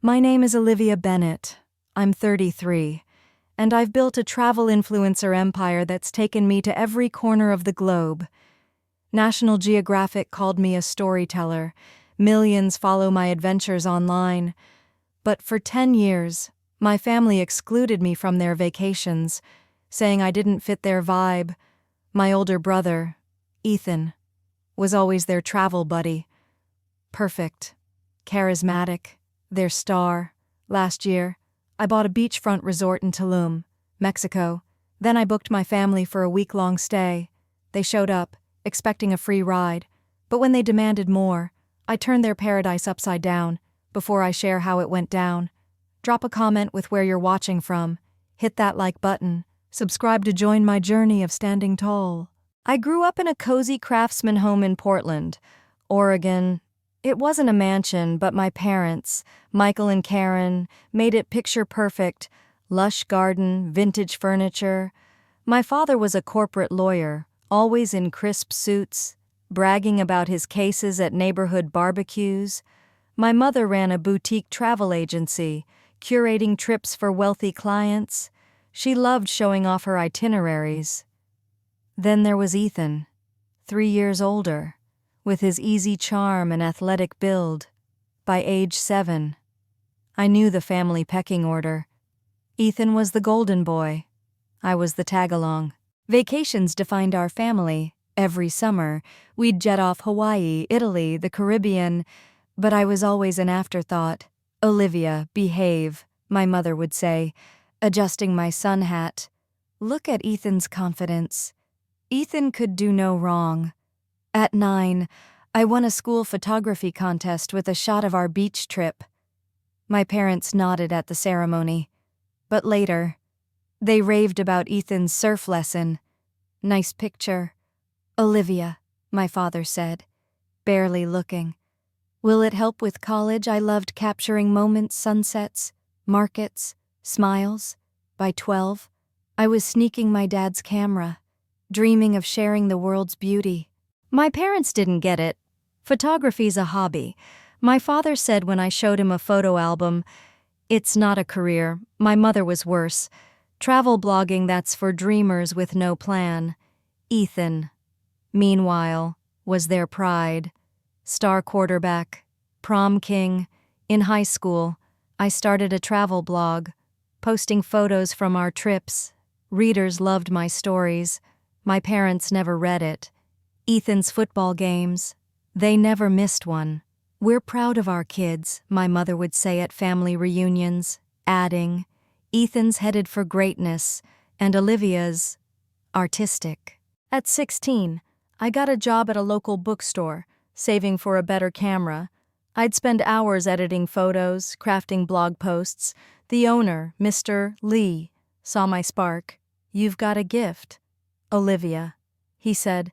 My name is Olivia Bennett. I'm 33, and I've built a travel influencer empire that's taken me to every corner of the globe. National Geographic called me a storyteller. Millions follow my adventures online. But for 10 years, my family excluded me from their vacations, saying I didn't fit their vibe. My older brother, Ethan, was always their travel buddy. Perfect, charismatic, their star. Last year, I bought a beachfront resort in Tulum, Mexico. Then I booked my family for a week-long stay. They showed up, expecting a free ride, but when they demanded more, I turned their paradise upside down. Before I share how it went down, drop a comment with where you're watching from, hit that like button, subscribe to join my journey of standing tall. I grew up in a cozy craftsman home in Portland, Oregon. It wasn't a mansion, but my parents, Michael and Karen, made it picture perfect. Lush garden, vintage furniture. My father was a corporate lawyer, always in crisp suits, bragging about his cases at neighborhood barbecues. My mother ran a boutique travel agency, curating trips for wealthy clients. She loved showing off her itineraries. Then there was Ethan, 3 years older, with his easy charm and athletic build. By age 7, I knew the family pecking order. Ethan was the golden boy. I was the tag-along. Vacations defined our family. Every summer, we'd jet off Hawaii, Italy, the Caribbean, but I was always an afterthought. "Olivia, behave," my mother would say, adjusting my sun hat. Look at Ethan's confidence. Ethan could do no wrong. At 9, I won a school photography contest with a shot of our beach trip. My parents nodded at the ceremony, but later, they raved about Ethan's surf lesson. "Nice picture." "Olivia," my father said, barely looking. "Will it help with college?" I loved capturing moments, sunsets, markets, smiles. By 12, I was sneaking my dad's camera, dreaming of sharing the world's beauty. My parents didn't get it. Photography's a hobby. My father said when I showed him a photo album, "It's not a career." My mother was worse. "Travel blogging, that's for dreamers with no plan." Ethan, meanwhile, was their pride. Star quarterback, prom king. In high school, I started a travel blog, posting photos from our trips. Readers loved my stories. My parents never read it. Ethan's football games, they never missed one. "We're proud of our kids," my mother would say at family reunions, adding, "Ethan's headed for greatness, and Olivia's artistic." At 16, I got a job at a local bookstore, saving for a better camera. I'd spend hours editing photos, crafting blog posts. The owner, Mr. Lee, saw my spark. "You've got a gift, Olivia," he said.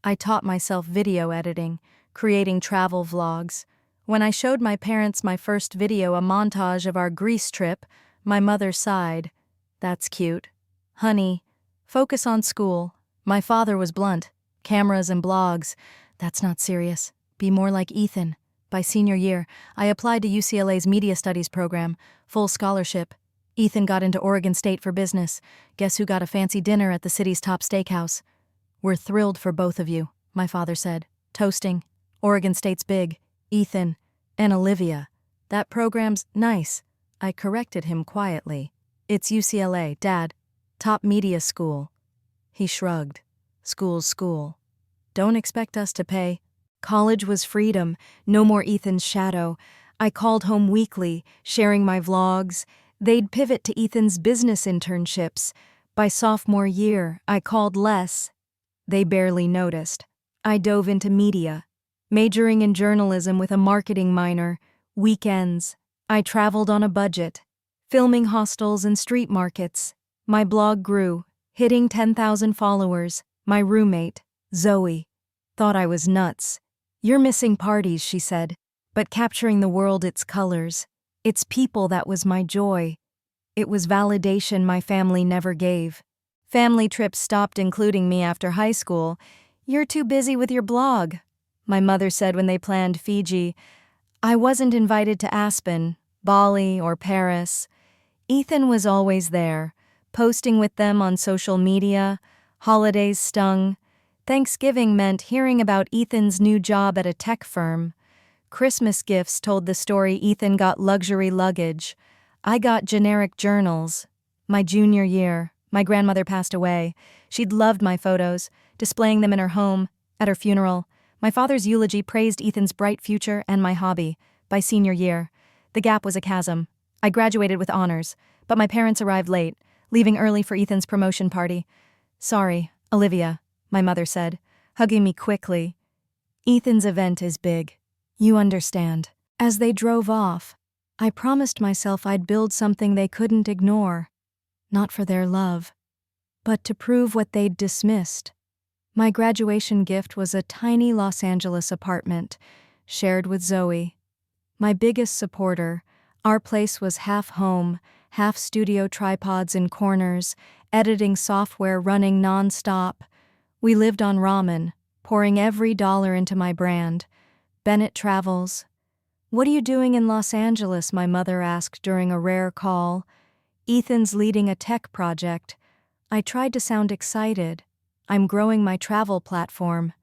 I taught myself video editing, creating travel vlogs. When I showed my parents my first video, a montage of our Greece trip, my mother sighed. "That's cute. Honey, focus on school." My father was blunt. "Cameras and blogs. That's not serious. Be more like Ethan." By senior year, I applied to UCLA's Media Studies program, full scholarship. Ethan got into Oregon State for business. Guess who got a fancy dinner at the city's top steakhouse? "We're thrilled for both of you," my father said, toasting. "Oregon State's big. Ethan and Olivia. That program's nice." I corrected him quietly. "It's UCLA, Dad. Top media school." He shrugged. "School's school. Don't expect us to pay." College was freedom, no more Ethan's shadow. I called home weekly, sharing my vlogs. They'd pivot to Ethan's business internships. By sophomore year, I called less. They barely noticed. I dove into media, majoring in journalism with a marketing minor. Weekends, I traveled on a budget, filming hostels and street markets. My blog grew, hitting 10,000 followers. My roommate, Zoe, thought I was nuts. "You're missing parties," she said, but capturing the world, its colors, its people, that was my joy. It was validation my family never gave. Family trips stopped including me after high school. "You're too busy with your blog," my mother said when they planned Fiji. I wasn't invited to Aspen, Bali or Paris. Ethan was always there, posting with them on social media. Holidays stung. Thanksgiving meant hearing about Ethan's new job at a tech firm. Christmas gifts told the story Ethan got luxury luggage. I got generic journals. My junior year, my grandmother passed away. She'd loved my photos, displaying them in her home, at her funeral. My father's eulogy praised Ethan's bright future and my hobby. By senior year, the gap was a chasm. I graduated with honors, but my parents arrived late, leaving early for Ethan's promotion party. "Sorry, Olivia," my mother said, hugging me quickly. "Ethan's event is big. You understand." As they drove off, I promised myself I'd build something they couldn't ignore. Not for their love, but to prove what they'd dismissed. My graduation gift was a tiny Los Angeles apartment, shared with Zoe. My biggest supporter. Our place was half home, half studio, tripods in corners, editing software running non-stop. We lived on ramen, pouring every dollar into my brand. Bennett travels. "What are you doing in Los Angeles?" my mother asked during a rare call. "Ethan's leading a tech project." I tried to sound excited. "I'm growing my travel platform.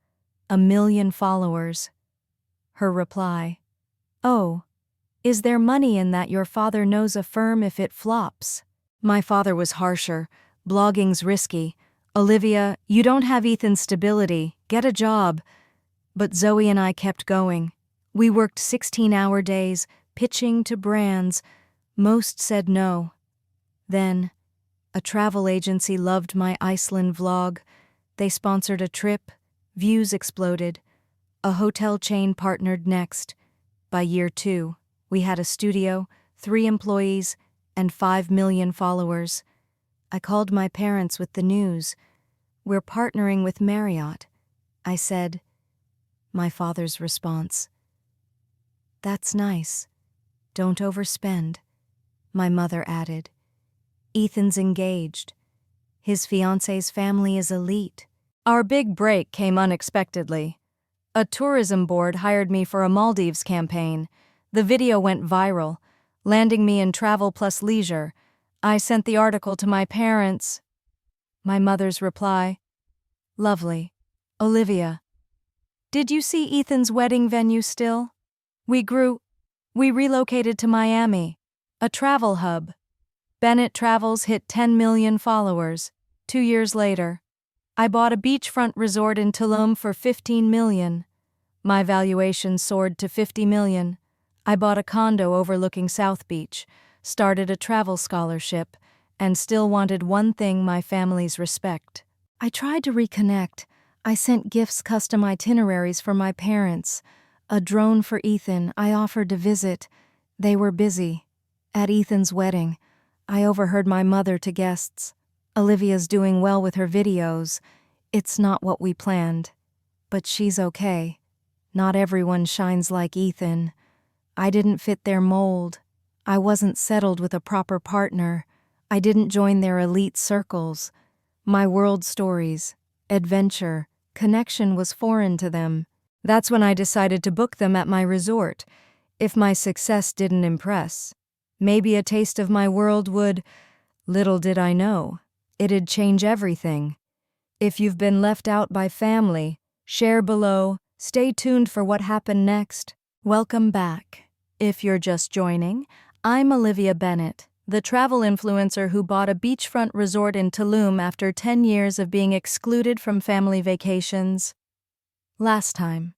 1 million followers." Her reply: "Oh, is there money in that? Your father knows a firm if it flops." My father was harsher. "Blogging's risky. Olivia, you don't have Ethan's stability. Get a job." But Zoe and I kept going. We worked 16-hour days, pitching to brands. Most said no. Then, a travel agency loved my Iceland vlog. They sponsored a trip. Views exploded. A hotel chain partnered next. By year 2, we had a studio, 3 employees, and 5 million followers. I called my parents with the news. "We're partnering with Marriott," I said. My father's response: "That's nice. Don't overspend." My mother added, "Ethan's engaged. His fiancé's family is elite." Our big break came unexpectedly. A tourism board hired me for a Maldives campaign. The video went viral, landing me in Travel Plus Leisure. I sent the article to my parents. My mother's reply: "Lovely. Olivia, did you see Ethan's wedding venue still? We relocated to Miami, a travel hub. Bennett Travels hit 10 million followers. 2 years later, I bought a beachfront resort in Tulum for 15 million. My valuation soared to 50 million. I bought a condo overlooking South Beach, started a travel scholarship, and still wanted one thing: my family's respect. I tried to reconnect. I sent gifts, custom itineraries for my parents, a drone for Ethan. I offered to visit. They were busy. At Ethan's wedding, I overheard my mother to guests: "Olivia's doing well with her videos. It's not what we planned. But she's okay. Not everyone shines like Ethan." I didn't fit their mold. I wasn't settled with a proper partner. I didn't join their elite circles. My world stories, adventure, connection was foreign to them. That's when I decided to book them at my resort. If my success didn't impress, maybe a taste of my world would. Little did I know, it'd change everything. If you've been left out by family, share below. Stay tuned for what happened next. Welcome back. If you're just joining, I'm Olivia Bennett, the travel influencer who bought a beachfront resort in Tulum after 10 years of being excluded from family vacations. Last time,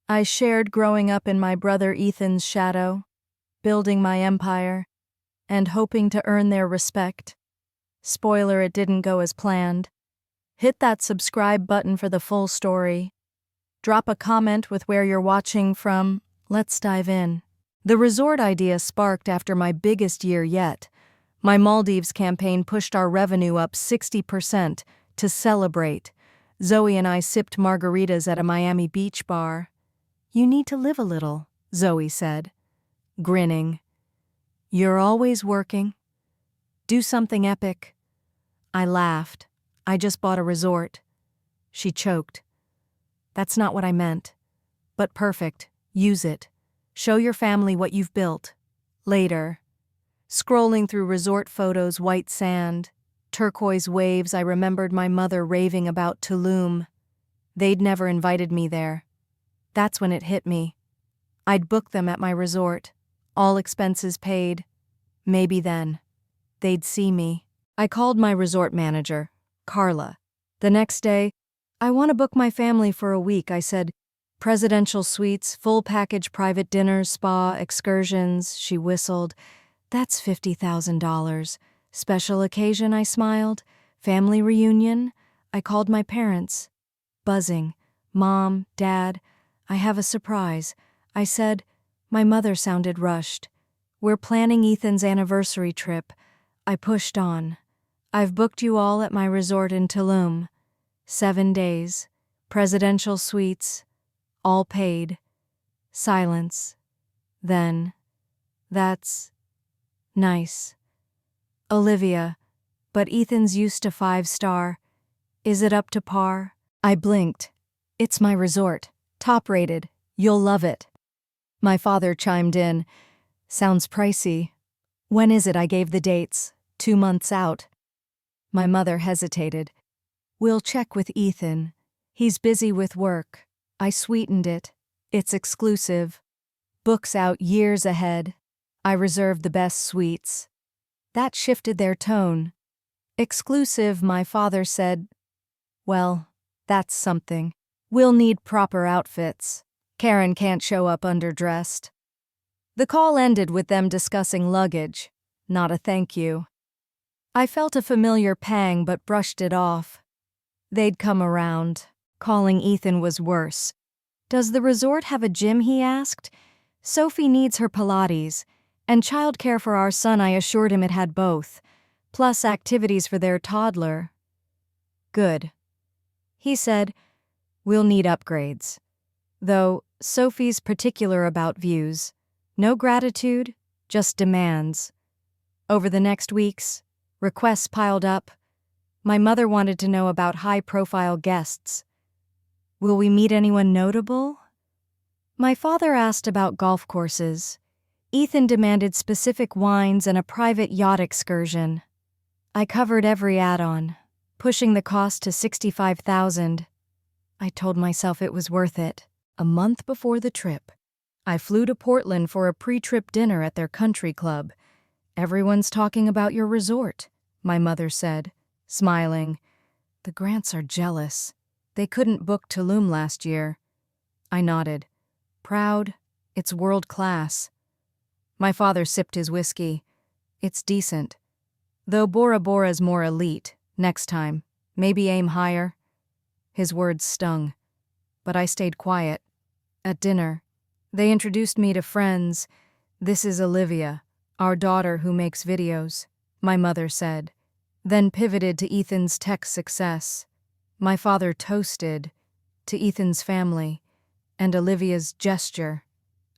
I shared growing up in my brother Ethan's shadow, building my empire, and hoping to earn their respect. Spoiler, it didn't go as planned. Hit that subscribe button for the full story. Drop a comment with where you're watching from. Let's dive in. The resort idea sparked after my biggest year yet. My Maldives campaign pushed our revenue up 60%. To celebrate, Zoe and I sipped margaritas at a Miami beach bar. "You need to live a little," Zoe said, grinning. "You're always working. Do something epic." I laughed. "I just bought a resort." She choked. "That's not what I meant. But perfect. Use it. Show your family what you've built. Later, scrolling through resort photos, white sand, turquoise waves, I remembered my mother raving about Tulum. They'd never invited me there. That's when it hit me. I'd booked them at my resort, all expenses paid. Maybe then they'd see me. I called my resort manager, Carla. The next day, "I want to book my family for a week," I said. "Presidential suites, full package private dinners, spa, excursions," she whistled. "That's $50,000. Special occasion," I smiled. "Family reunion?" I called my parents. Buzzing. "Mom, Dad, I have a surprise," I said. My mother sounded rushed. "We're planning Ethan's anniversary trip." I pushed on. "I've booked you all at my resort in Tulum. 7 days. Presidential suites. All paid." Silence. Then, "That's nice, Olivia, but Ethan's used to 5-star. Is it up to par?" I blinked. "It's my resort. Top rated. You'll love it." My father chimed in. "Sounds pricey." "When is it?" I gave the dates. 2 months out. My mother hesitated. "We'll check with Ethan. He's busy with work." I sweetened it. "It's exclusive. Books out years ahead. I reserved the best suites." That shifted their tone. "Exclusive," my father said. "Well, that's something. We'll need proper outfits. Karen can't show up underdressed." The call ended with them discussing luggage. Not a thank you. I felt a familiar pang but brushed it off. They'd come around. Calling Ethan was worse. "Does the resort have a gym?" he asked. "Sophie needs her Pilates. And childcare for our son," I assured him it had both. Plus activities for their toddler. "Good." He said, "We'll need upgrades. Though, Sophie's particular about views. No gratitude, just demands." Over the next weeks, requests piled up. My mother wanted to know about high-profile guests. "Will we meet anyone notable?" My father asked about golf courses. Ethan demanded specific wines and a private yacht excursion. I covered every add-on, pushing the cost to $65,000. I told myself it was worth it. A month before the trip, I flew to Portland for a pre-trip dinner at their country club. "Everyone's talking about your resort," my mother said, smiling. "The Grants are jealous. They couldn't book Tulum last year." I nodded. "Proud. It's world class." My father sipped his whiskey. "It's decent. Though Bora Bora's more elite. Next time. Maybe aim higher." His words stung. But I stayed quiet. At dinner, they introduced me to friends. "This is Olivia, our daughter who makes videos," my mother said. Then pivoted to Ethan's tech success. My father toasted to Ethan's family and Olivia's gesture.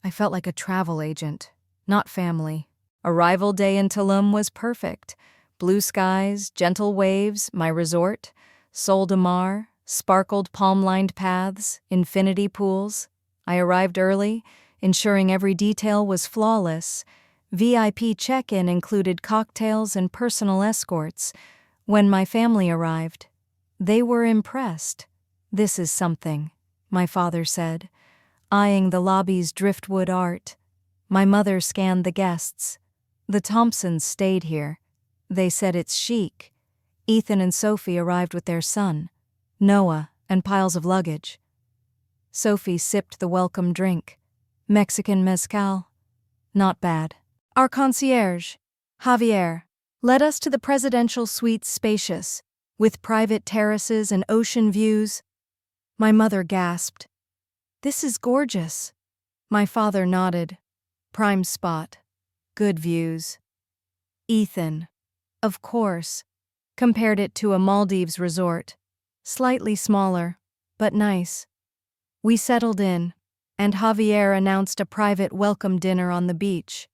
I felt like a travel agent, not family. Arrival day in Tulum was perfect. Blue skies, gentle waves, my resort, Sol de Mar, sparkled palm-lined paths, infinity pools. I arrived early, ensuring every detail was flawless. VIP check-in included cocktails and personal escorts. When my family arrived, they were impressed. "This is something," my father said, eyeing the lobby's driftwood art. My mother scanned the guests. "The Thompsons stayed here. They said it's chic." Ethan and Sophie arrived with their son, Noah, and piles of luggage. Sophie sipped the welcome drink. Mexican mezcal. Not bad. Our concierge, Javier, led us to the presidential suite, spacious, with private terraces and ocean views. My mother gasped. "This is gorgeous." My father nodded. "Prime spot. Good views." Ethan, of course, compared it to a Maldives resort. Slightly smaller, but nice. We settled in, and Javier announced a private welcome dinner on the beach.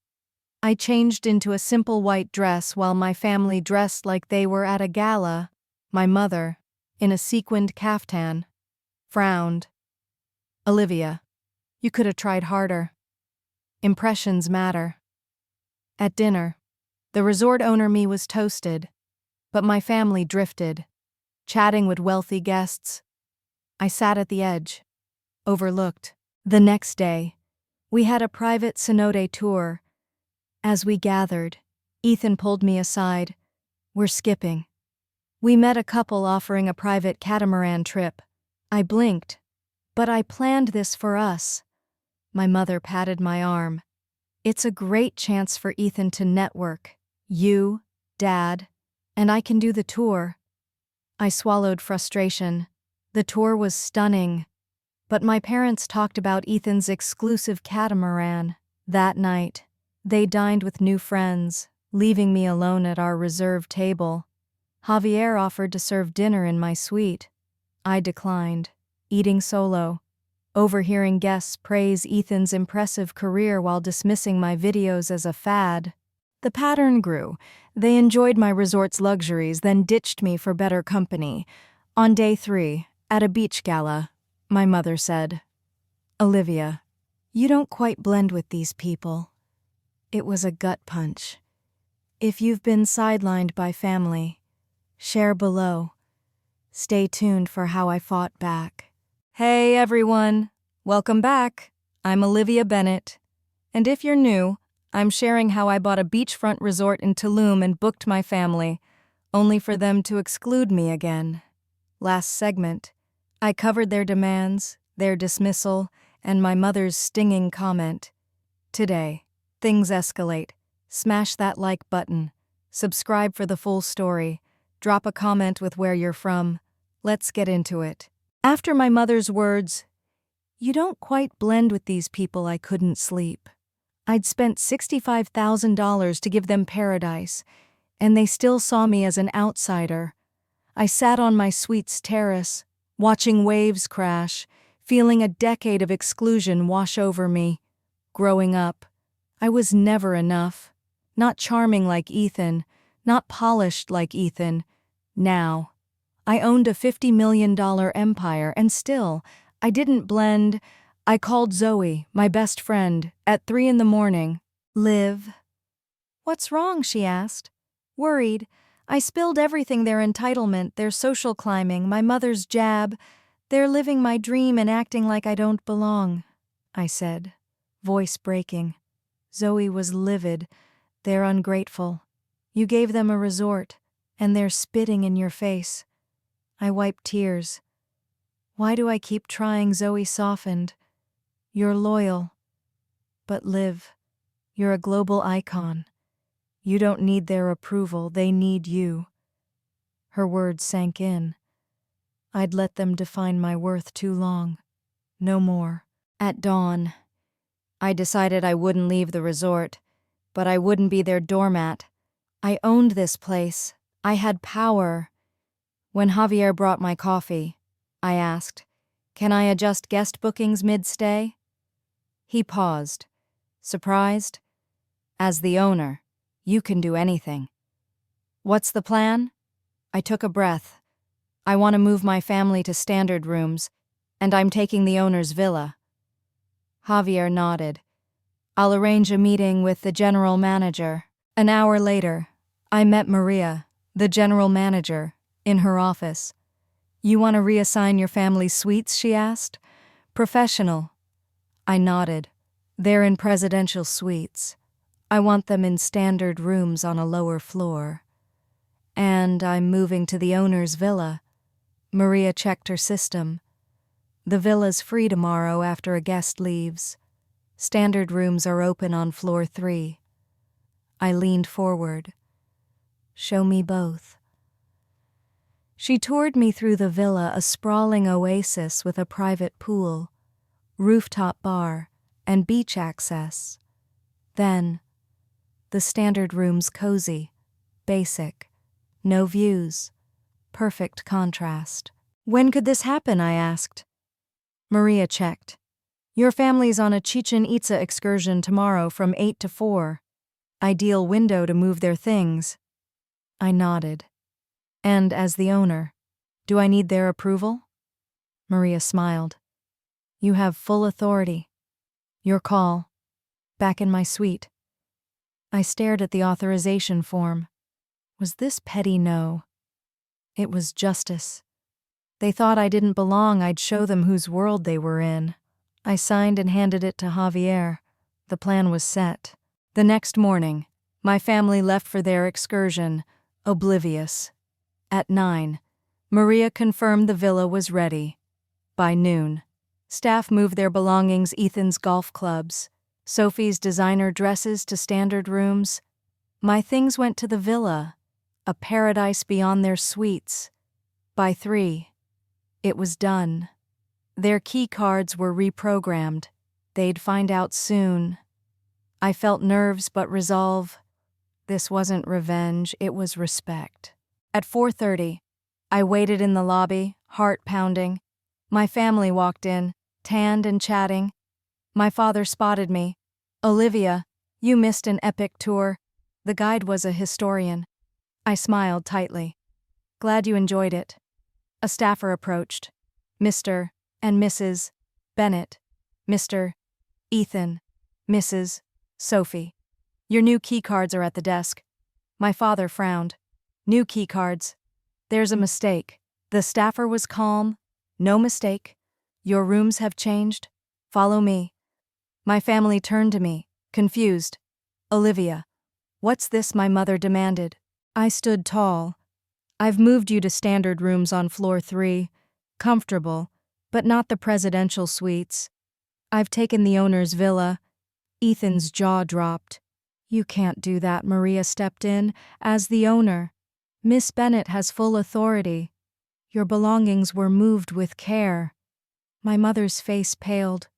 I changed into a simple white dress while my family dressed like they were at a gala. My mother, in a sequined caftan, frowned. "Olivia, you could have tried harder. Impressions matter." At dinner, the resort owner me was toasted, but my family drifted, chatting with wealthy guests. I sat at the edge, overlooked. The next day, we had a private cenote tour. As we gathered, Ethan pulled me aside. We're skipping. We met a couple offering a private catamaran trip. I blinked. But I planned this for us. My mother patted my arm. It's a great chance for Ethan to network. You, Dad, and I can do the tour. I swallowed frustration. The tour was stunning. But my parents talked about Ethan's exclusive catamaran. That night, they dined with new friends, leaving me alone at our reserved table. Javier offered to serve dinner in my suite. I declined, eating solo, overhearing guests praise Ethan's impressive career while dismissing my videos as a fad. The pattern grew. They enjoyed my resort's luxuries, then ditched me for better company. On day 3, at a beach gala, my mother said, "Olivia, you don't quite blend with these people." It was a gut punch. If you've been sidelined by family, share below. Stay tuned for how I fought back. Hey everyone, welcome back. I'm Olivia Bennett. And if you're new, I'm sharing how I bought a beachfront resort in Tulum and booked my family, only for them to exclude me again. Last segment, I covered their demands, their dismissal, and my mother's stinging comment. Today, things escalate. Smash that like button. Subscribe for the full story. Drop a comment with where you're from. Let's get into it. After my mother's words, "You don't quite blend with these people," I couldn't sleep. I'd spent $65,000 to give them paradise, and they still saw me as an outsider. I sat on my suite's terrace, watching waves crash, feeling a decade of exclusion wash over me. Growing up, I was never enough. Not charming like Ethan, not polished like Ethan. Now, I owned a $50 million empire, and still, I didn't blend. I called Zoe, my best friend, at 3 a.m. "Liv." "What's wrong?" she asked. Worried. I spilled everything: their entitlement, their social climbing, my mother's jab. "They're living my dream and acting like I don't belong," I said, voice breaking. Zoe was livid. "They're ungrateful. You gave them a resort, and they're spitting in your face." I wiped tears. "Why do I keep trying?" Zoe softened. "You're loyal. But Liv, you're a global icon. You don't need their approval, they need you." Her words sank in. I'd let them define my worth too long. No more. At dawn, I decided I wouldn't leave the resort, but I wouldn't be their doormat. I owned this place. I had power. When Javier brought my coffee, I asked, "Can I adjust guest bookings mid-stay?" He paused, surprised. "As the owner, you can do anything." "What's the plan?" I took a breath. "I want to move my family to standard rooms, and I'm taking the owner's villa." Javier nodded. "I'll arrange a meeting with the general manager." An hour later, I met Maria, the general manager, in her office. "You want to reassign your family's suites?" she asked. "Professional." I nodded. "They're in presidential suites. I want them in standard rooms on a lower floor. And I'm moving to the owner's villa." Maria checked her system. "The villa's free tomorrow after a guest leaves. Standard rooms are open on floor 3. I leaned forward. "Show me both." She toured me through the villa, a sprawling oasis with a private pool, rooftop bar, and beach access. Then, the standard room's cozy, basic, no views, perfect contrast. "When could this happen?" I asked. Maria checked. "Your family's on a Chichen Itza excursion tomorrow from 8 to 4. Ideal window to move their things." I nodded. "And as the owner, do I need their approval?" Maria smiled. "You have full authority. Your call." Back in my suite, I stared at the authorization form. Was this petty? No. It was justice. They thought I didn't belong. I'd show them whose world they were in. I signed and handed it to Javier. The plan was set. The next morning, my family left for their excursion, oblivious. At 9, Maria confirmed the villa was ready. By noon, staff moved their belongings, Ethan's golf clubs, Sophie's designer dresses to standard rooms. My things went to the villa, a paradise beyond their suites. By 3, it was done. Their key cards were reprogrammed. They'd find out soon. I felt nerves but resolve. This wasn't revenge, it was respect. At 4:30, I waited in the lobby, heart pounding. My family walked in, tanned and chatting. My father spotted me. "Olivia, you missed an epic tour." The guide was a historian. I smiled tightly. "Glad you enjoyed it." A staffer approached. "Mr. and Mrs. Bennett, Mr. Ethan, Mrs. Sophie. Your new keycards are at the desk." My father frowned. "New keycards. There's a mistake." The staffer was calm. "No mistake. Your rooms have changed. Follow me." My family turned to me, confused. "Olivia, what's this?" my mother demanded. I stood tall. "I've moved you to standard rooms on floor 3. Comfortable, but not the presidential suites. I've taken the owner's villa." Ethan's jaw dropped. "You can't do that," Maria stepped in. "As the owner, Miss Bennett has full authority. Your belongings were moved with care." My mother's face paled.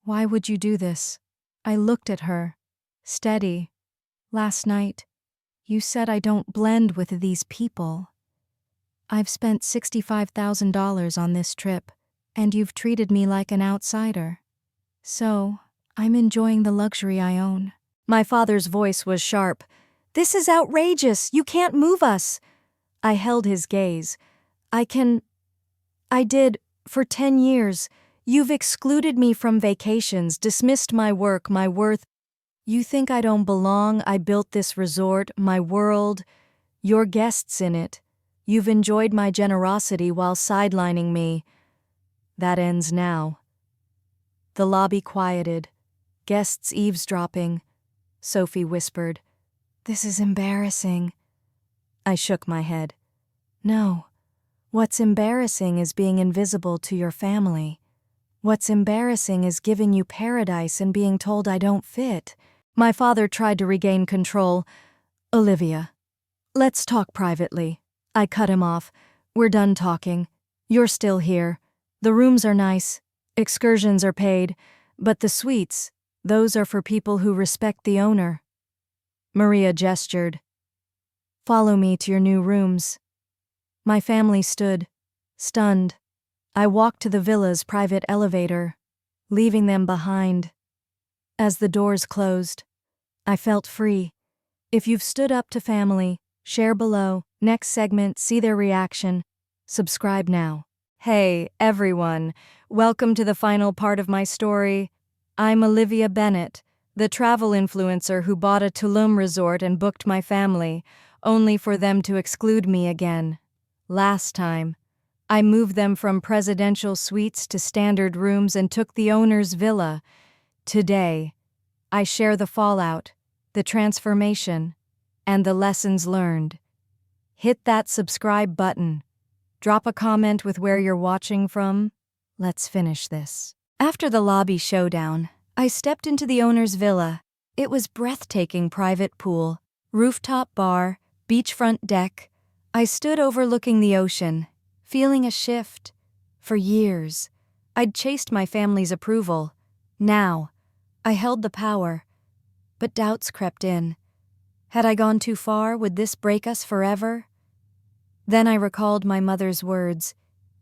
"Why would you do this?" I looked at her, steady. "Last night, you said I don't blend with these people. I've spent $65,000 on this trip, and you've treated me like an outsider. So, I'm enjoying the luxury I own." My father's voice was sharp. "This is outrageous! You can't move us!" I held his gaze. I did, for 10 years. You've excluded me from vacations, dismissed my work, my worth. You think I don't belong? I built this resort, my world, your guests in it. You've enjoyed my generosity while sidelining me. That ends now." The lobby quieted. Guests eavesdropping. Sophie whispered, "This is embarrassing." I shook my head. "No. What's embarrassing is being invisible to your family. What's embarrassing is giving you paradise and being told I don't fit." My father tried to regain control. "Olivia, let's talk privately." I cut him off. "We're done talking. You're still here. The rooms are nice. Excursions are paid. But the suites, those are for people who respect the owner." Maria gestured. "Follow me to your new rooms." My family stood, stunned. I walked to the villa's private elevator, leaving them behind. As the doors closed, I felt free. If you've stood up to family, share below. Next segment, see their reaction. Subscribe now. Hey, everyone. Welcome to the final part of my story. I'm Olivia Bennett, the travel influencer who bought a Tulum resort and booked my family, only for them to exclude me again. Last time, I moved them from presidential suites to standard rooms and took the owner's villa. Today, I share the fallout, the transformation, and the lessons learned. Hit that subscribe button. Drop a comment with where you're watching from. Let's finish this. After the lobby showdown, I stepped into the owner's villa. It was breathtaking: private pool, rooftop bar, beachfront deck. I stood overlooking the ocean, feeling a shift. For years, I'd chased my family's approval. Now, I held the power. But doubts crept in. Had I gone too far? Would this break us forever? Then I recalled my mother's words.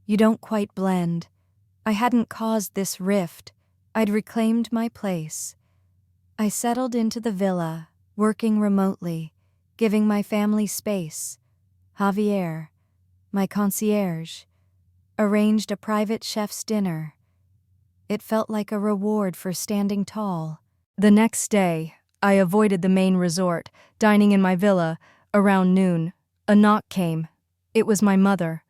"You don't quite blend." I hadn't caused this rift. I'd reclaimed my place. I settled into the villa, working remotely, giving my family space. Javier, my concierge, arranged a private chef's dinner. It felt like a reward for standing tall. The next day, I avoided the main resort, dining in my villa. Around noon, a knock came. It was my mother,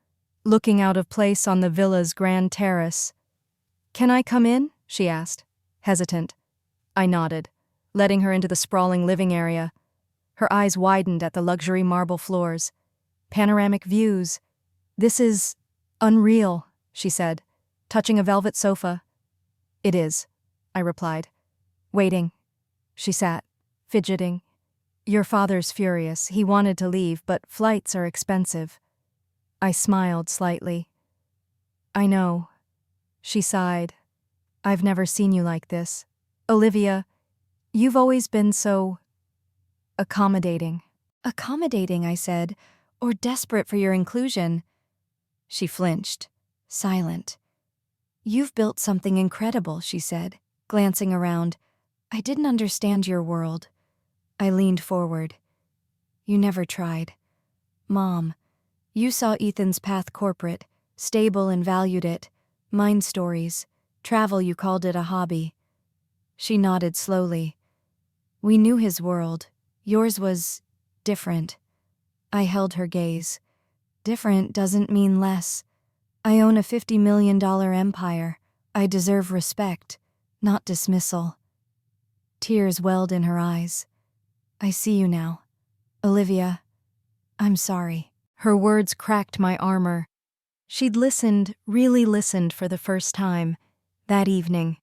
looking out of place on the villa's grand terrace. "Can I come in?" she asked, hesitant. I nodded, letting her into the sprawling living area. Her eyes widened at the luxury marble floors. "Panoramic views. This is unreal," she said, touching a velvet sofa. "It is," I replied. "Waiting." She sat, fidgeting. "Your father's furious. He wanted to leave, but flights are expensive." I smiled slightly. "I know." She sighed. "I've never seen you like this. Olivia, you've always been so accommodating." "Accommodating," I said, "or desperate for your inclusion." She flinched, silent. "You've built something incredible," she said, glancing around. "I didn't understand your world." I leaned forward. "You never tried. Mom, you saw Ethan's path corporate, stable and valued it. Mine stories, travel, you called it a hobby." She nodded slowly. "We knew his world. Yours was different." I held her gaze. "Different doesn't mean less. I own a $50 million empire. I deserve respect, not dismissal." Tears welled in her eyes. "I see you now. Olivia, I'm sorry." Her words cracked my armor. She'd listened, really listened for the first time. That evening,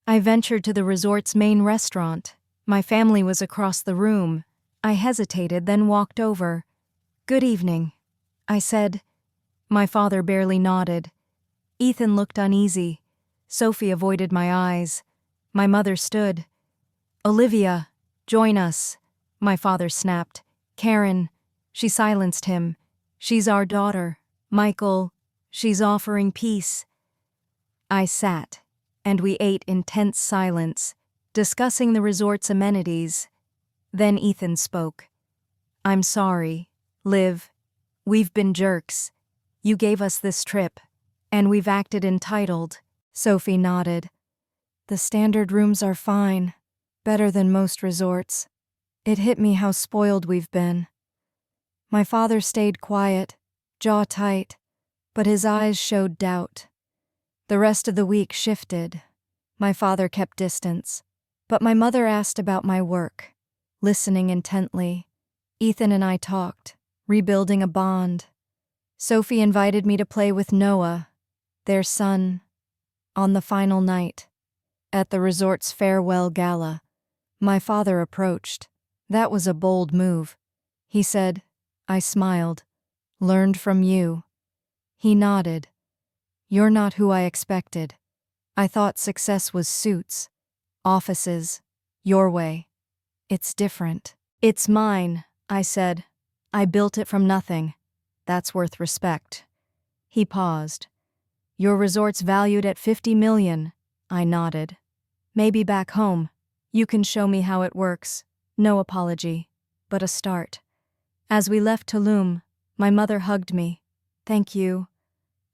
I ventured to the resort's main restaurant. My family was across the room. I hesitated, then walked over. "Good evening," I said. My father barely nodded. Ethan looked uneasy. Sophie avoided my eyes. My mother stood. "Olivia, join us," my father snapped. "Karen," she silenced him. "She's our daughter. Michael, she's offering peace." I sat, and we ate in tense silence, discussing the resort's amenities. Then Ethan spoke. "I'm sorry, Liv. We've been jerks. You gave us this trip, and we've acted entitled." Sophie nodded. "The standard rooms are fine, better than most resorts. It hit me how spoiled we've been." My father stayed quiet, jaw tight, but his eyes showed doubt. The rest of the week shifted. My father kept distance, but my mother asked about my work, listening intently. Ethan and I talked, rebuilding a bond. Sophie invited me to play with Noah, their son, on the final night. At the resort's farewell gala, my father approached. "That was a bold move," he said. I smiled. "Learned from you." He nodded. "You're not who I expected. I thought success was suits, offices, your way. It's different." "It's mine," I said. "I built it from nothing. That's worth respect." He paused. "Your resort's valued at $50 million. I nodded. "Maybe back home. You can show me how it works. No apology, but a start." As we left Tulum, my mother hugged me. "Thank you,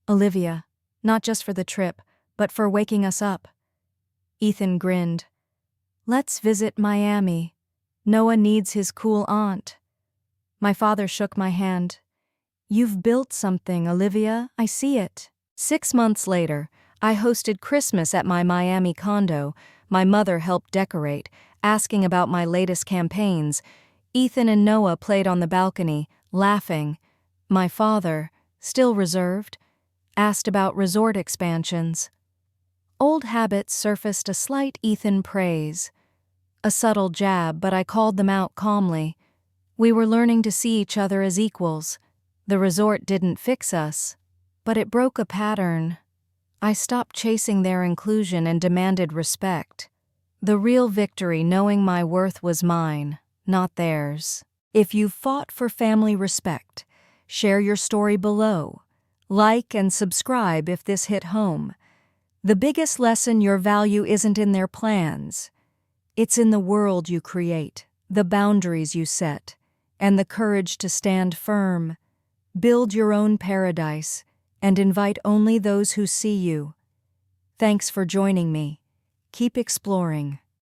Olivia, not just for the trip, but for waking us up." Ethan grinned. "Let's visit Miami. Noah needs his cool aunt." My father shook my hand. "You've built something, Olivia. I see it." 6 months later, I hosted Christmas at my Miami condo. My mother helped decorate, asking about my latest campaigns. Ethan and Noah played on the balcony, laughing. My father, still reserved, asked about resort expansions. Old habits surfaced a slight Ethan praise. A subtle jab, but I called them out calmly. We were learning to see each other as equals. The resort didn't fix us, but it broke a pattern. I stopped chasing their inclusion and demanded respect. The real victory, knowing my worth was mine, not theirs. If you've fought for family respect, share your story below. Like and subscribe if this hit home. The biggest lesson: your value isn't in their plans. It's in the world you create, the boundaries you set, and the courage to stand firm. Build your own paradise and invite only those who see you. Thanks for joining me. Keep exploring.